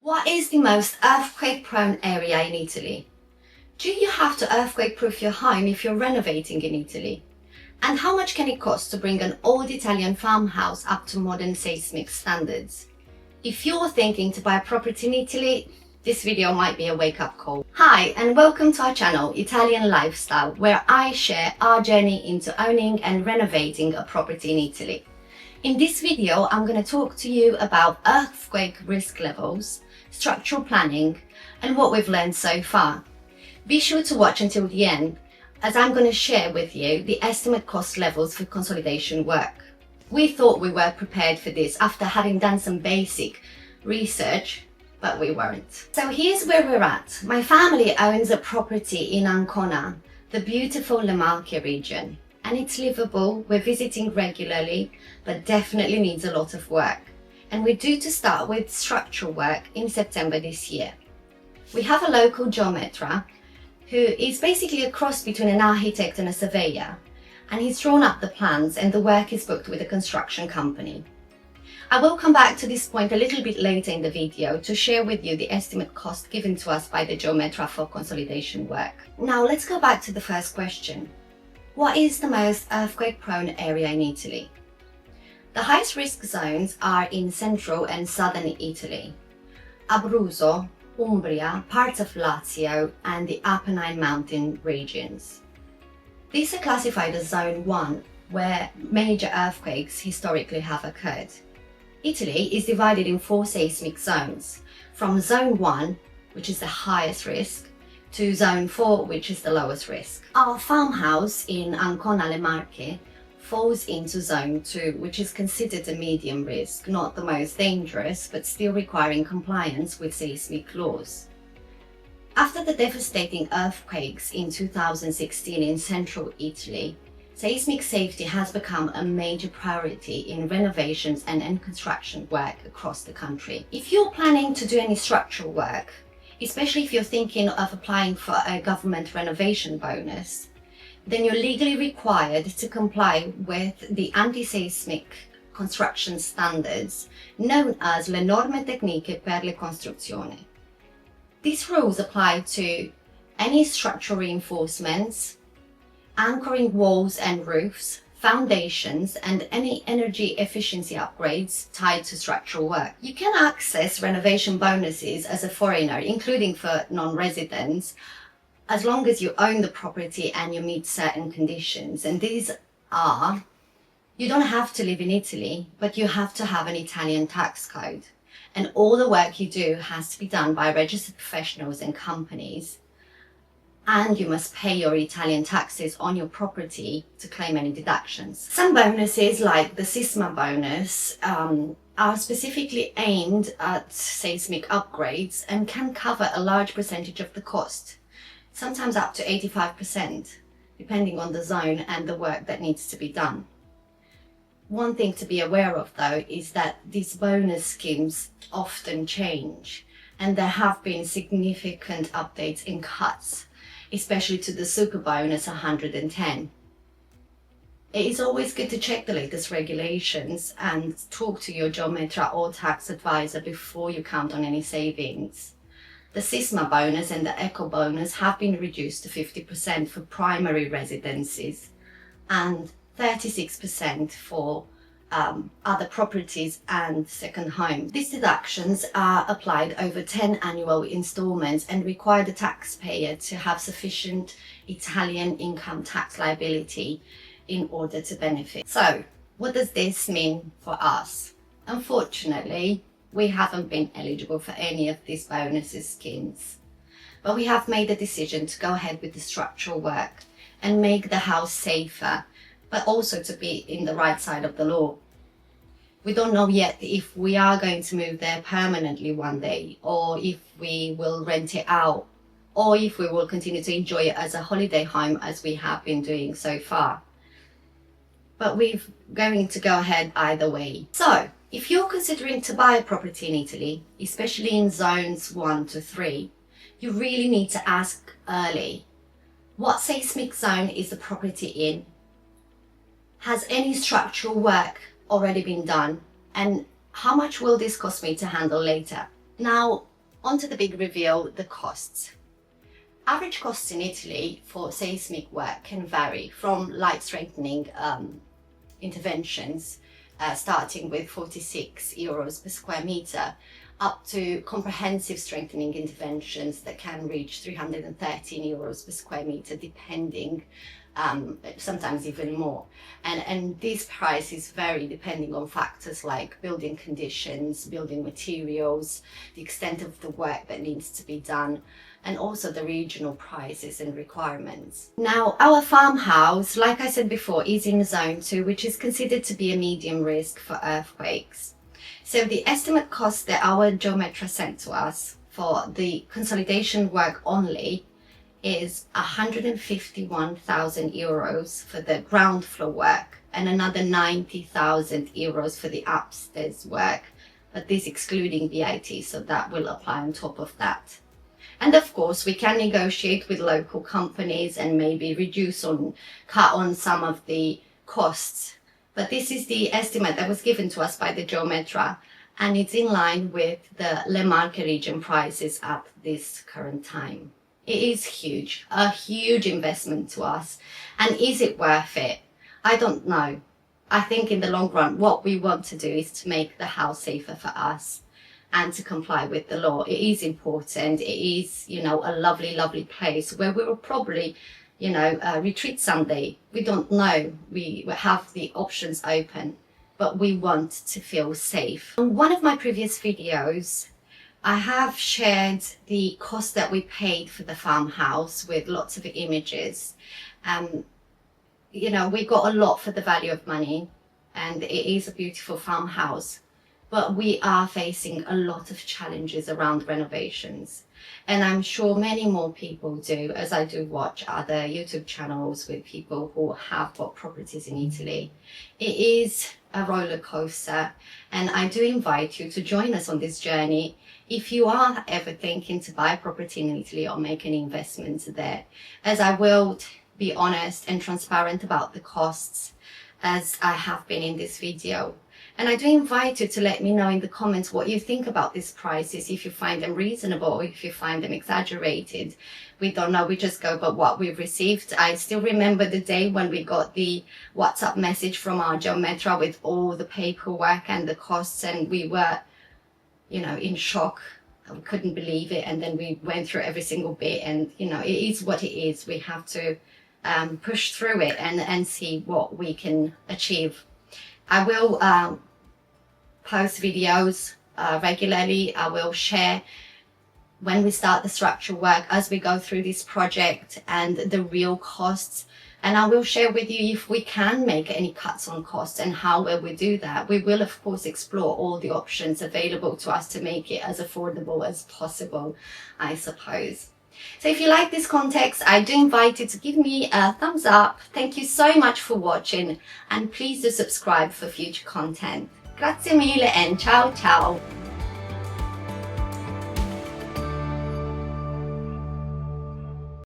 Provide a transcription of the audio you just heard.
What is the most earthquake-prone area in Italy? Do you have to earthquake-proof your home if you're renovating in Italy? And how much can it cost to bring an old Italian farmhouse up to modern seismic standards? If you're thinking to buy a property in Italy, this video might be a wake-up call. Hi, and welcome to our channel, Italian Lifestyle, where I share our journey into owning and renovating a property in Italy. In this video, I'm going to talk to you about earthquake risk levels, structural planning, and what we've learned so far. Be sure to watch until the end, as I'm going to share with you the estimate cost levels for consolidation work. We thought we were prepared for this after having done some basic research, but we weren't. So here's where we're at. My family owns a property in Ancona, the beautiful Marche region, and it's livable. We're visiting regularly, but definitely needs a lot of work. And we're due to start with structural work in September this year. We have a local geometra who is basically a cross between an architect and a surveyor, and he's drawn up the plans and the work is booked with a construction company. I will come back to this point a little bit later in the video to share with you the estimate cost given to us by the geometra for consolidation work. Now let's go back to the first question. What is the most earthquake-prone area in Italy? The highest risk zones are in central and southern Italy, Abruzzo, Umbria, parts of Lazio, and the Apennine mountain regions. These are classified as Zone 1, where major earthquakes historically have occurred. Italy is divided in 4 seismic zones, from Zone 1, which is the highest risk, to Zone 4, which is the lowest risk. Our farmhouse in Ancona Marche falls into Zone 2, which is considered a medium risk, not the most dangerous, but still requiring compliance with seismic laws. After the devastating earthquakes in 2016 in central Italy, seismic safety has become a major priority in renovations and construction work across the country. If you're planning to do any structural work, especially if you're thinking of applying for a government renovation bonus, then you're legally required to comply with the anti-seismic construction standards known as le norme tecniche per le costruzioni. These rules apply to any structural reinforcements, anchoring walls and roofs, foundations, and any energy efficiency upgrades tied to structural work. You can access renovation bonuses as a foreigner, including for non-residents, as long as you own the property and you meet certain conditions. And these are, you don't have to live in Italy, but you have to have an Italian tax code. And all the work you do has to be done by registered professionals and companies. And you must pay your Italian taxes on your property to claim any deductions. Some bonuses, like the Sismabonus, are specifically aimed at seismic upgrades and can cover a large percentage of the cost, sometimes up to 85%, depending on the zone and the work that needs to be done. One thing to be aware of, though, is that these bonus schemes often change, and there have been significant updates and cuts, especially to the Ecobonus 110. It is always good to check the latest regulations and talk to your geometra or tax advisor before you count on any savings. The Sismabonus and the Ecobonus have been reduced to 50% for primary residences and 36% for other properties and second homes. These deductions are applied over 10 annual installments and require the taxpayer to have sufficient Italian income tax liability in order to benefit. So, what does this mean for us? Unfortunately, we haven't been eligible for any of these bonuses schemes, but we have made a decision to go ahead with the structural work and make the house safer, but also to be in the right side of the law. We don't know yet if we are going to move there permanently one day, or if we will rent it out, or if we will continue to enjoy it as a holiday home as we have been doing so far. But we're going to go ahead either way. So, if you're considering to buy a property in Italy, especially in zones 1 to 3, you really need to ask early, what seismic zone is the property in? Has any structural work already been done? And how much will this cost me to handle later? Now, On to the big reveal, the costs. Average costs in Italy for seismic work can vary from light strengthening interventions, starting with €46 per square meter, up to comprehensive strengthening interventions that can reach €313 per square meter, depending, sometimes even more. And these prices vary depending on factors like building conditions, building materials, the extent of the work that needs to be done, and also the regional prices and requirements. Now, our farmhouse, like I said before, is in zone 2, which is considered to be a medium risk for earthquakes. So the estimate cost that our geometra sent to us for the consolidation work only is €151,000 for the ground floor work and another €90,000 for the upstairs work, but this excluding VAT, so that will apply on top of that. And of course, we can negotiate with local companies and maybe cut on some of the costs. But this is the estimate that was given to us by the geometra, and it's in line with the Marche region prices at this current time. It is huge, a huge investment to us. And is it worth it? I don't know. I think in the long run, what we want to do is to make the house safer for us and to comply with the law. It is important. It is, a lovely, lovely place where we will probably, retreat someday. We don't know. We have the options open, but we want to feel safe. On one of my previous videos, I have shared the cost that we paid for the farmhouse with lots of images. We got a lot for the value of money, and it is a beautiful farmhouse. But we are facing a lot of challenges around renovations. And I'm sure many more people do, as I do watch other YouTube channels with people who have bought properties in Italy. It is a roller coaster, and I do invite you to join us on this journey if you are ever thinking to buy a property in Italy or make any investments there, as I will be honest and transparent about the costs, as I have been in this video. And I do invite you to let me know in the comments what you think about these prices, if you find them reasonable or if you find them exaggerated. We don't know, we just go by what we've received. I still remember the day when we got the WhatsApp message from our geometra with all the paperwork and the costs, and we were, in shock. We couldn't believe it. And then we went through every single bit, and, it is what it is. We have to push through it and see what we can achieve. I will post videos regularly. I will share when we start the structural work, as we go through this project, and the real costs. And I will share with you if we can make any cuts on costs and how will we do that. We will, of course, explore all the options available to us to make it as affordable as possible, I suppose. So if you like this context, I do invite you to give me a thumbs up. Thank you so much for watching, and please do subscribe for future content. Grazie mille and ciao ciao!